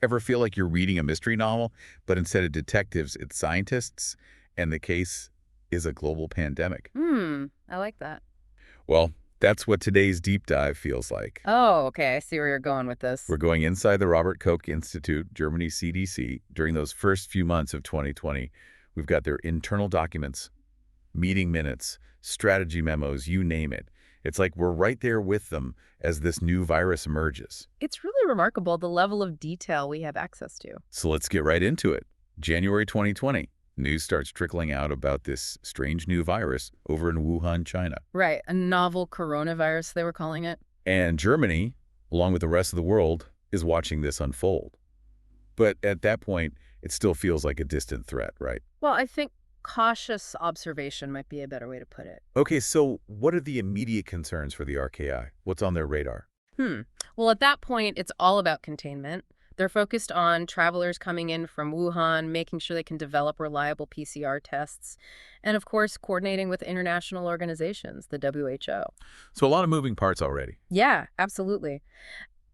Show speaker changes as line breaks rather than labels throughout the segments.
Ever feel like you're reading a mystery novel, but instead of detectives, it's scientists, and the case is a global pandemic?
I like that.
Well, that's what today's deep dive feels like.
Oh, okay. I see where you're going with this.
We're going inside the Robert Koch Institute, Germany's CDC, during those first few months of 2020. We've got their internal documents, meeting minutes, strategy memos, you name it. It's like we're right there with them as this new virus emerges.
It's really remarkable the level of detail we have access to.
So let's get right into it. January 2020, news starts trickling out about this strange new virus over in Wuhan, China.
Right. A novel coronavirus, they were calling it.
And Germany, along with the rest of the world, is watching this unfold. But at that point, it still feels like a distant threat, right?
Well, I think cautious observation might be a better way to put it.
Okay, so what are the immediate concerns for the RKI? What's on their radar?
Hmm. Well, at that point, it's all about containment. They're focused on travelers coming in from Wuhan, making sure they can develop reliable PCR tests, and of course, coordinating with international organizations, the WHO.
So a lot of moving parts already.
Yeah, absolutely.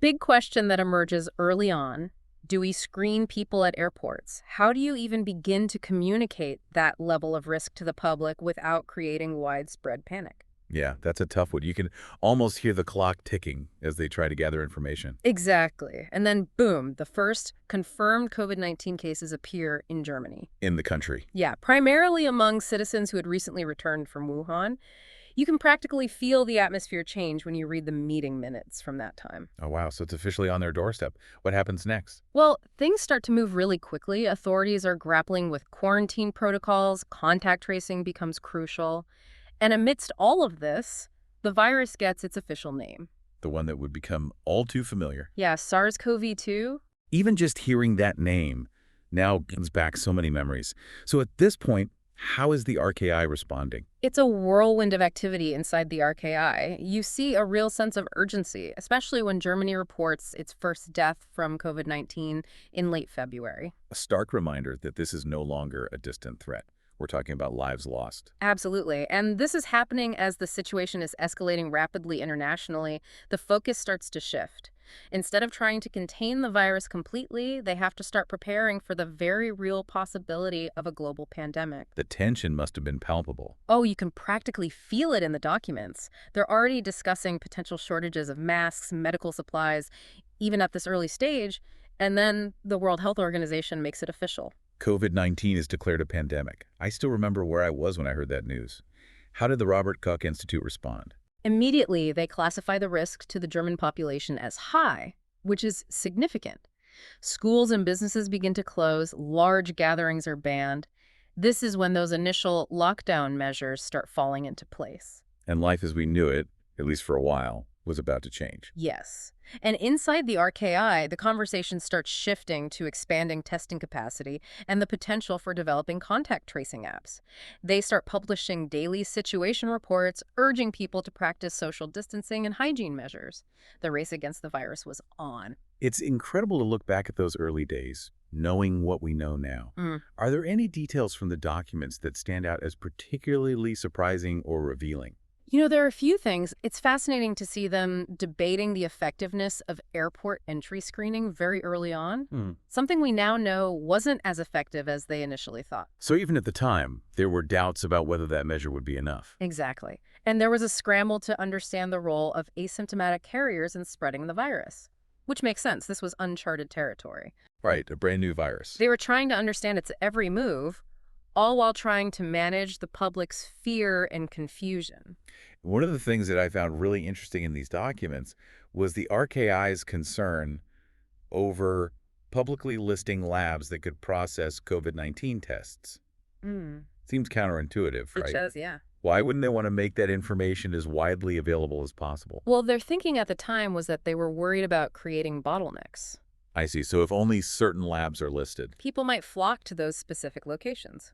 Big question that emerges early on. Do we screen people at airports? How do you even begin to communicate that level of risk to the public without creating widespread panic?
Yeah, that's a tough one. You can almost hear the clock ticking as they try to gather information.
Exactly. And then, boom, the first confirmed COVID-19 cases appear in Germany.
In the country.
Yeah, primarily among citizens who had recently returned from Wuhan. You can practically feel the atmosphere change when you read the meeting minutes from that time.
Oh, wow. So it's officially on their doorstep. What happens next?
Well, things start to move really quickly. Authorities are grappling with quarantine protocols, contact tracing becomes crucial. And amidst all of this, the virus gets its official name.
The one that would become all too familiar.
Yeah, SARS-CoV-2.
Even just hearing that name now brings back so many memories. So at this point, how is the RKI responding?
It's a whirlwind of activity inside the RKI. You see a real sense of urgency, especially when Germany reports its first death from COVID-19 in late February.
A stark reminder that this is no longer a distant threat. We're talking about lives lost.
Absolutely. And this is happening as the situation is escalating rapidly internationally. The focus starts to shift. Instead of trying to contain the virus completely, they have to start preparing for the very real possibility of a global pandemic.
The tension must have been palpable.
Oh, you can practically feel it in the documents. They're already discussing potential shortages of masks, medical supplies, even at this early stage. And then the World Health Organization makes it official.
COVID-19 is declared a pandemic. I still remember where I was when I heard that news. How did the Robert Koch Institute respond?
Immediately, they classify the risk to the German population as high, which is significant. Schools and businesses begin to close, large gatherings are banned. This is when those initial lockdown measures start falling into place.
And life as we knew it, at least for a while, was about to change.
Yes. And inside the RKI, the conversation starts shifting to expanding testing capacity and the potential for developing contact tracing apps. They start publishing daily situation reports, urging people to practice social distancing and hygiene measures. The race against the virus was on.
It's incredible to look back at those early days, knowing what we know now. Are there any details from the documents that stand out as particularly surprising or revealing?
You know, there are a few things. It's fascinating to see them debating the effectiveness of airport entry screening very early on. Something we now know wasn't as effective as they initially thought.
So even at the time, there were doubts about whether that measure would be enough.
Exactly. And there was a scramble to understand the role of asymptomatic carriers in spreading the virus, which makes sense. This was uncharted territory.
Right, a brand new virus.
They were trying to understand its every move, all while trying to manage the public's fear and confusion.
One of the things that I found really interesting in these documents was the RKI's concern over publicly listing labs that could process COVID-19 tests. Seems counterintuitive,
It
right?
does, yeah.
Why wouldn't they want to make that information as widely available as possible?
Well, their thinking at the time was that they were worried about creating bottlenecks.
I see. So if only certain labs are listed.
People might flock to those specific locations,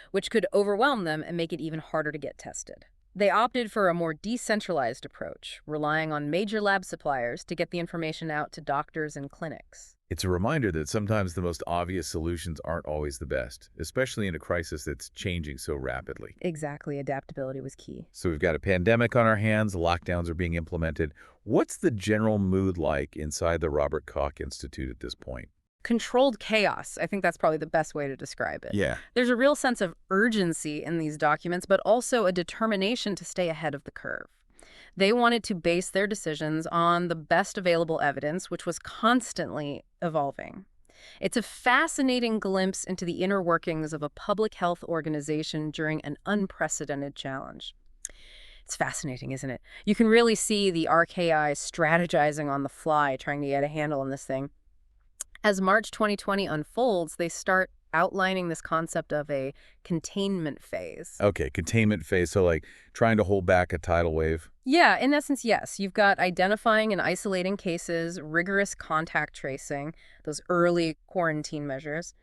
which could overwhelm them and make it even harder to get tested. They opted for a more decentralized approach, relying on major lab suppliers to get the information out to doctors and clinics.
It's a reminder that sometimes the most obvious solutions aren't always the best, especially in a crisis that's changing so rapidly.
Exactly, adaptability was key.
So we've got a pandemic on our hands, lockdowns are being implemented. What's the general mood like inside the Robert Koch Institute at this point?
Controlled chaos. I think that's probably the best way to describe it.
Yeah.
There's a real sense of urgency in these documents, but also a determination to stay ahead of the curve. They wanted to base their decisions on the best available evidence, which was constantly evolving. It's a fascinating glimpse into the inner workings of a public health organization during an unprecedented challenge. It's fascinating, isn't it? You can really see the RKI strategizing on the fly, trying to get a handle on this thing. As March 2020 unfolds, they start outlining this concept of a containment phase.
Okay, containment phase, so like trying to hold back a tidal wave.
Yeah, in essence, yes. You've got identifying and isolating cases, rigorous contact tracing, those early quarantine measures.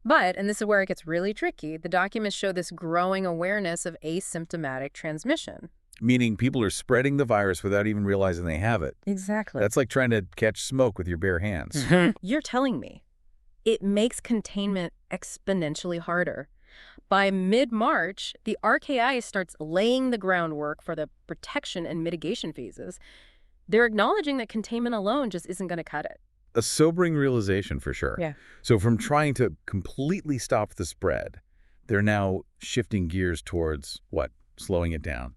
But, and this is where it gets really tricky, the documents show this growing awareness of asymptomatic transmission.
Meaning people are spreading the virus without even realizing they have it.
Exactly.
That's like trying to catch smoke with your bare hands.
You're telling me. It makes containment exponentially harder. By mid-March, the RKI starts laying the groundwork for the protection and mitigation phases. They're acknowledging that containment alone just isn't going to cut it.
A sobering realization for sure.
Yeah.
So from trying to completely stop the spread, they're now shifting gears towards what? Slowing it down,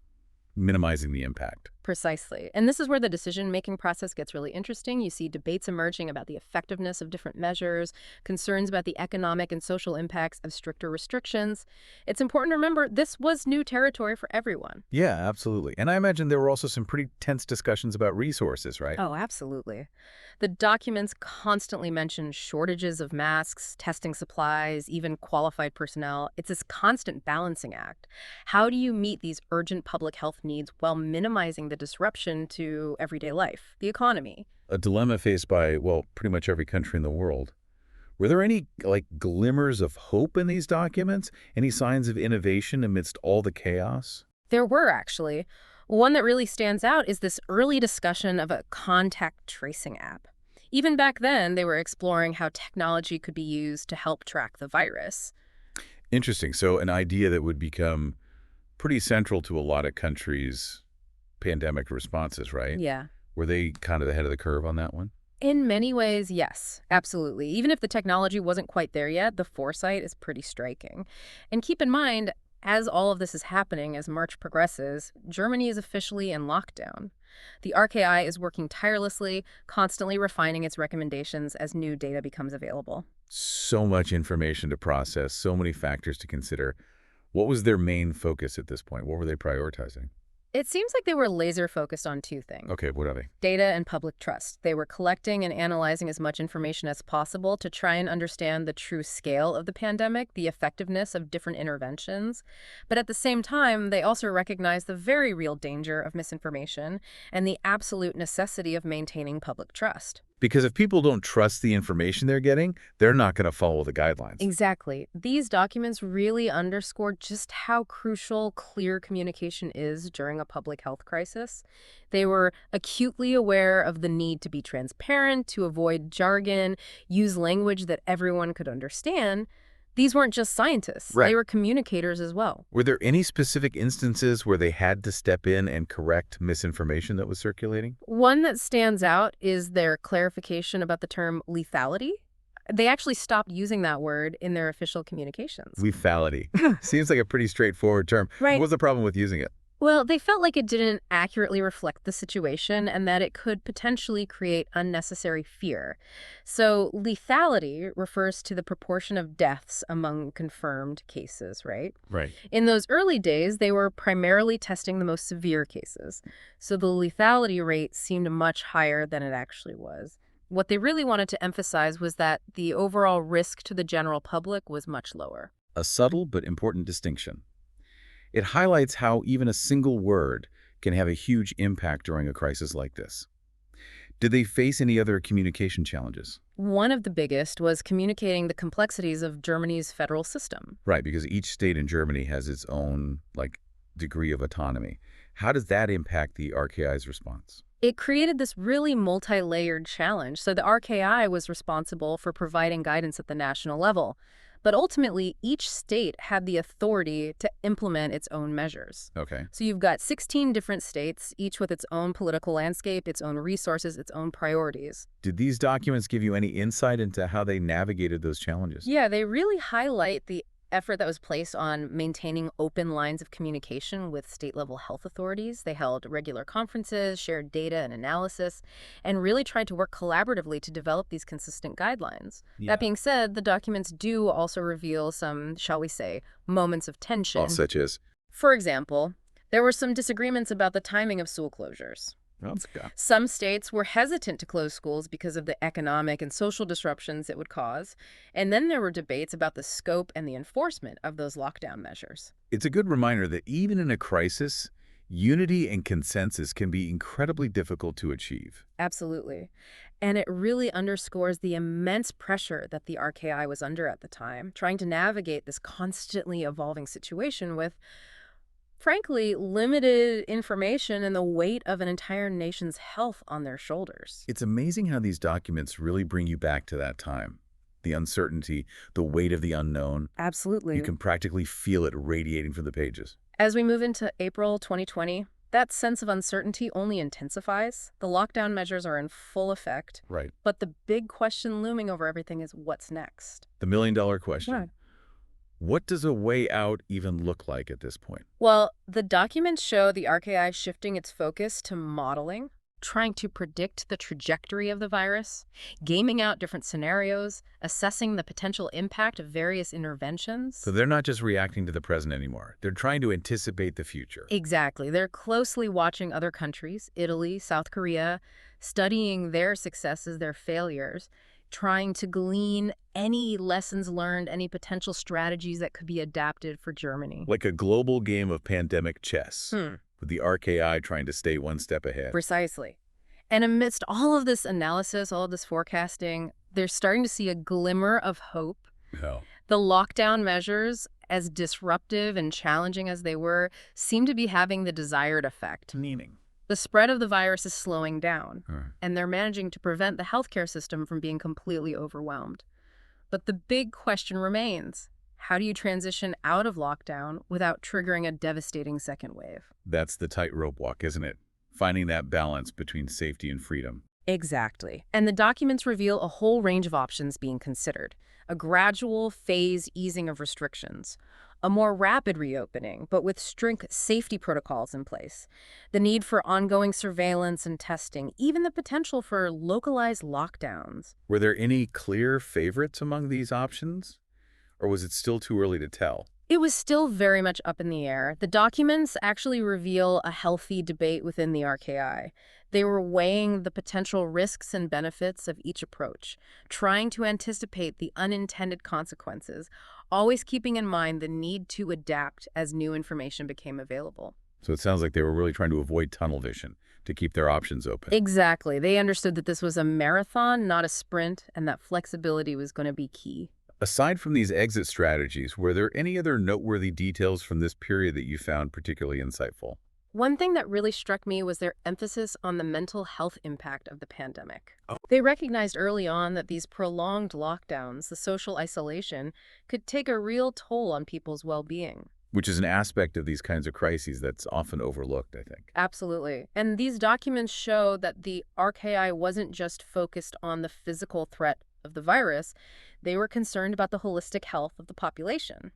minimizing the impact.
Precisely. And this is where the decision-making process gets really interesting. You see debates emerging about the effectiveness of different measures, concerns about the economic and social impacts of stricter restrictions. It's important to remember this was new territory for everyone.
Yeah, absolutely. And I imagine there were also some pretty tense discussions about resources, right?
Oh, absolutely. The documents constantly mention shortages of masks, testing supplies, even qualified personnel. It's this constant balancing act. How do you meet these urgent public health needs while minimizing the disruption to everyday life, the economy?
A dilemma faced by, well, pretty much every country in the world. Were there any, like, glimmers of hope in these documents? Any signs of innovation amidst all the chaos?
There were, actually. One that really stands out is this early discussion of a contact tracing app. Even back then, they were exploring how technology could be used to help track the virus.
Interesting. So an idea that would become pretty central to a lot of countries' pandemic responses, right?
Yeah.
Were they kind of ahead of the curve on that one?
In many ways, yes, absolutely. Even if the technology wasn't quite there yet, the foresight is pretty striking. And keep in mind, as all of this is happening, as March progresses, Germany is officially in lockdown. The RKI is working tirelessly, constantly refining its recommendations as new data becomes available.
So much information to process, so many factors to consider. What was their main focus at this point? What were they prioritizing?
It seems like they were laser focused on two things.
Okay, what are they?
Data and public trust. They were collecting and analyzing as much information as possible to try and understand the true scale of the pandemic, the effectiveness of different interventions. But at the same time, they also recognized the very real danger of misinformation and the absolute necessity of maintaining public trust.
Because if people don't trust the information they're getting, they're not going to follow the guidelines.
Exactly. These documents really underscore just how crucial clear communication is during a public health crisis. They were acutely aware of the need to be transparent, to avoid jargon, use language that everyone could understand. These weren't just scientists.
Right.
They were communicators as well.
Were there any specific instances where they had to step in and correct misinformation that was circulating?
One that stands out is their clarification about the term lethality. They actually stopped using that word in their official communications.
Lethality. Seems like a pretty straightforward term.
Right.
What was the problem with using it?
Well, they felt like it didn't accurately reflect the situation and that it could potentially create unnecessary fear. So lethality refers to the proportion of deaths among confirmed cases, right?
Right.
In those early days, they were primarily testing the most severe cases. So the lethality rate seemed much higher than it actually was. What they really wanted to emphasize was that the overall risk to the general public was much lower.
A subtle but important distinction. It highlights how even a single word can have a huge impact during a crisis like this. Did they face any other communication challenges?
One of the biggest was communicating the complexities of Germany's federal system.
Right, because each state in Germany has its own, degree of autonomy. How does that impact the RKI's response?
It created this really multi-layered challenge. So the RKI was responsible for providing guidance at the national level. But ultimately, each state had the authority to implement its own measures.
Okay.
So you've got 16 different states, each with its own political landscape, its own resources, its own priorities.
Did these documents give you any insight into how they navigated those challenges?
Yeah, they really highlight the effort that was placed on maintaining open lines of communication with state-level health authorities. They held regular conferences, shared data and analysis, and really tried to work collaboratively to develop these consistent guidelines. That
Yeah.
being said, the documents do also reveal some, shall we say, moments of
All
tension.
such as,
For example, there were some disagreements about the timing of school closures.
well, it's got-
Some states were hesitant to close schools because of the economic and social disruptions it would cause. And then there were debates about the scope and the enforcement of those lockdown measures.
it's a good reminder that even in a crisis, unity and consensus can be incredibly difficult to achieve.
Absolutely. And it really underscores the immense pressure that the RKI was under at the time, trying to navigate this constantly evolving situation with, frankly, limited information and the weight of an entire nation's health on their shoulders.
It's amazing how these documents really bring you back to that time. The uncertainty, the weight of the unknown.
Absolutely.
You can practically feel it radiating from the pages.
As we move into April 2020, that sense of uncertainty only intensifies. The lockdown measures are in full effect,
Right.
but the big question looming over everything is what's next?
The million-dollar question.
Right.
What does a way out even look like at this point?
Well, the documents show the RKI shifting its focus to modeling, trying to predict the trajectory of the virus, gaming out different scenarios, assessing the potential impact of various interventions.
So they're not just reacting to the present anymore. They're trying to anticipate the future.
Exactly. They're closely watching other countries, Italy, South Korea, studying their successes, their failures, trying to glean any lessons learned, any potential strategies that could be adapted for Germany.
Like a global game of pandemic chess, with the RKI trying to stay one step ahead.
Precisely. And amidst all of this analysis, all of this forecasting, they're starting to see a glimmer of hope.
No.
The lockdown measures, as disruptive and challenging as they were, seem to be having the desired effect.
Meaning.
The spread of the virus is slowing down,
All right.
and they're managing to prevent the healthcare system from being completely overwhelmed. But the big question remains, how do you transition out of lockdown without triggering a devastating second wave?
That's the tightrope walk, isn't it? Finding that balance between safety and freedom.
Exactly. And the documents reveal a whole range of options being considered. A gradual phase easing of restrictions, a more rapid reopening, but with strict safety protocols in place, the need for ongoing surveillance and testing, even the potential for localized lockdowns.
Were there any clear favorites among these options? Or was it still too early to tell?
It was still very much up in the air. The documents actually reveal a healthy debate within the RKI. They were weighing the potential risks and benefits of each approach, trying to anticipate the unintended consequences, always keeping in mind the need to adapt as new information became available.
So it sounds like they were really trying to avoid tunnel vision, to keep their options open.
Exactly. They understood that this was a marathon, not a sprint, and that flexibility was going to be key.
Aside from these exit strategies, were there any other noteworthy details from this period that you found particularly insightful?
One thing that really struck me was their emphasis on the mental health impact of the pandemic.
Oh.
They recognized early on that these prolonged lockdowns, the social isolation, could take a real toll on people's well-being.
Which is an aspect of these kinds of crises that's often overlooked, I think.
Absolutely. And these documents show that the RKI wasn't just focused on the physical threat of the virus, they were concerned about the holistic health of the population.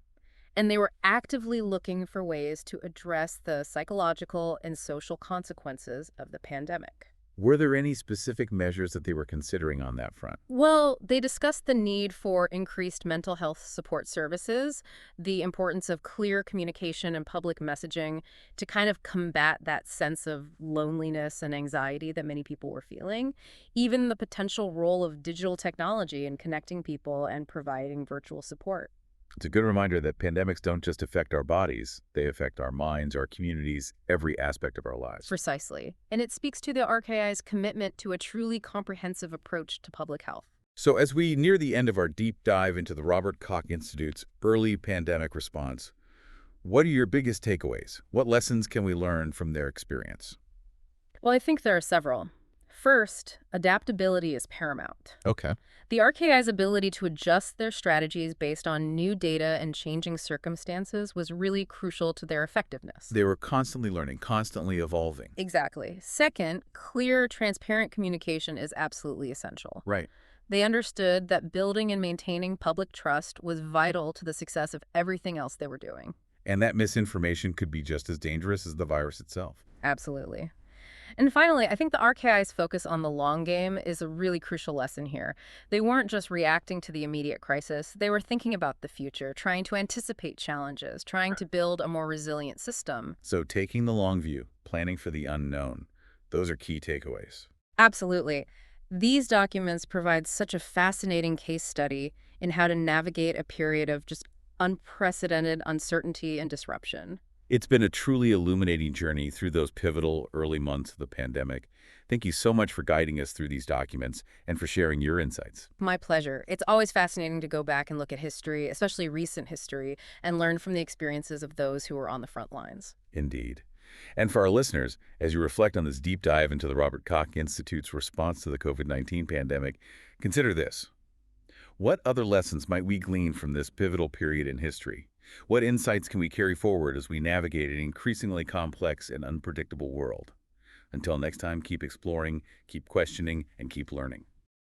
And they were actively looking for ways to address the psychological and social consequences of the pandemic.
Were there any specific measures that they were considering on that front?
Well, they discussed the need for increased mental health support services, the importance of clear communication and public messaging to kind of combat that sense of loneliness and anxiety that many people were feeling, even the potential role of digital technology in connecting people and providing virtual support.
It's a good reminder that pandemics don't just affect our bodies, they affect our minds, our communities, every aspect of our lives.
Precisely. And it speaks to the RKI's commitment to a truly comprehensive approach to public health.
So as we near the end of our deep dive into the Robert Koch Institute's early pandemic response, what are your biggest takeaways? What lessons can we learn from their experience?
Well, I think there are several. First, adaptability is paramount.
Okay.
The RKI's ability to adjust their strategies based on new data and changing circumstances was really crucial to their effectiveness.
They were constantly learning, constantly evolving.
Exactly. Second, clear, transparent communication is absolutely essential.
Right.
They understood that building and maintaining public trust was vital to the success of everything else they were doing.
And that misinformation could be just as dangerous as the virus itself.
Absolutely. And finally, I think the RKI's focus on the long game is a really crucial lesson here. They weren't just reacting to the immediate crisis, they were thinking about the future, trying to anticipate challenges, trying to build a more resilient system.
So taking the long view, planning for the unknown, those are key takeaways.
Absolutely. These documents provide such a fascinating case study in how to navigate a period of just unprecedented uncertainty and disruption.
It's been a truly illuminating journey through those pivotal early months of the pandemic. Thank you so much for guiding us through these documents and for sharing your insights.
My pleasure. It's always fascinating to go back and look at history, especially recent history, and learn from the experiences of those who were on the front lines.
Indeed. And for our listeners, as you reflect on this deep dive into the Robert Koch Institute's response to the COVID-19 pandemic, consider this. What other lessons might we glean from this pivotal period in history? What insights can we carry forward as we navigate an increasingly complex and unpredictable world? Until next time, keep exploring, keep questioning, and keep learning.